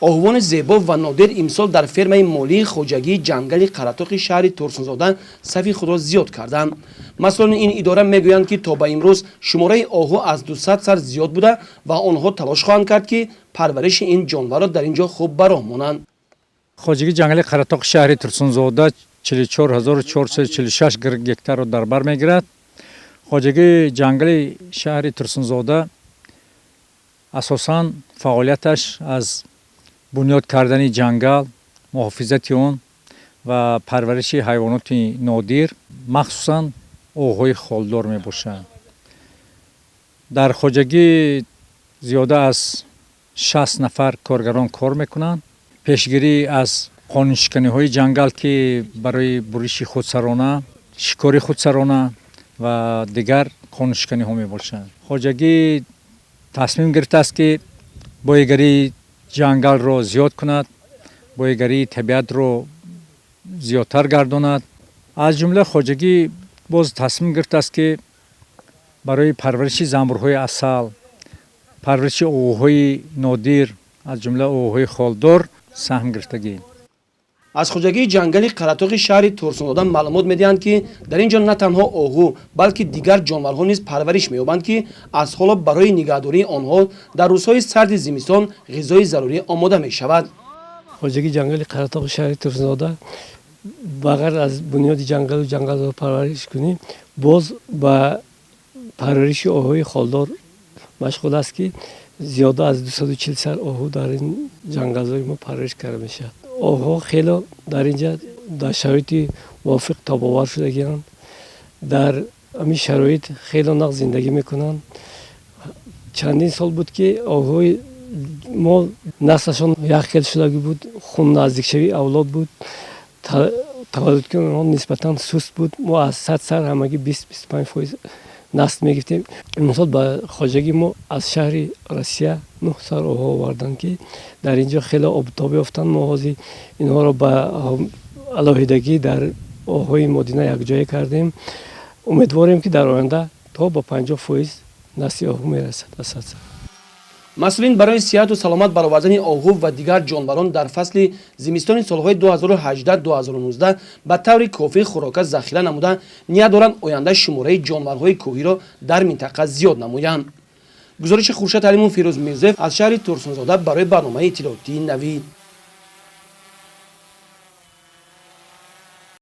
آهوان زیبا و نادر امسال در فرمه مالی خوجگی جنگل قراتوق شهر ترسونزاده صف خود را زیاد کردند. مسئولان این اداره میگویند که تا به امروز شماره آهو از 200 سر زیاد بوده و آنها تلاش خواهند کرد که پرورش این جانوران در اینجا خوب براه مانند. خوجگی جنگل قراتوق شهر ترسونزاده 44446 گکتار را در بر میگیرد. خوجگی جنگل شهر ترسونزاده اساساً فعالیتش از بنیاد کردن جنگل، محافظت آن و پرورش حیوانات نادر مخصوصاً آهوی خالدار می باشد. در خوجگی زیاده از 60 نفر کارگران کار میکنند. پیشگیری از قانونشکنی های جنگل که برای بریش خودسرانه، شکار خودسرانه و دیگر قانونشکنی ها می باشند. خوجگی تصمیم گرفته است که بایگری جنگل را زیاد کند، بایگری طبیعت را زیادتر گرداند. از جمله خوجگی باز تصمیم گرفته است که برای پرورش زنبورهای عسل، پرورش آهوهای نادر از جمله آهوهای خالدار سهم گرفتگی. از خوجگی جنگل قراتوق شهر ترسونزاده معلومات میدهند که در اینجا نه تنها آهو بلکه دیگر جانورها نیز پرورش مییابند که از حالا برای نگهداری آنها در روزهای سرد زمستان غذای ضروری آماده می شود. خوجگی جنگل قراتوق شهر ترسونزاده بغیر از بنیاد جنگل را پرورش کنیم، باز با پرورش آهوی خالدار مشغول است که زیاده از 240 سر آهو در این جنگل ما پرورش کرده میشه. آهوها خیلی در اینجا در شرایط موافق تاب آور شدگی‌اند. در همین شرایط خیلی نق زندگی میکنن. چندین سال بود که آهوی ما نسلشان یخکل شدگی بود، خون نزدیک شوی اولاد بود، تولد که اونها نسبتاً سست بود. ما از 100 سر همگی 20-25% نسل میگفتیم. امسال با خوجگی ما از شهر روسیه 9 سر آهو آوردن که در اینجا خیلی آبتابی افتند. ما اینها را با علاهیدگی در آهوی مدینه یک جای کردیم. امیدواریم که در آینده تا با 50% نسل آهو میرسد. مسئولین برای صحت و سلامت برآوردن آهو و دیگر جانوران در فصل زمستان سالهای 2018-2019 به طور کافی خوراک ذخیره نموده نیت دارند آینده شماره جانورهای کوهی را در منطقه زیاد نمایند. گزارش خورشید علیمون فیروز میرزاєв از شهر ترسونزاده برای برنامه اطلاعاتی نوید.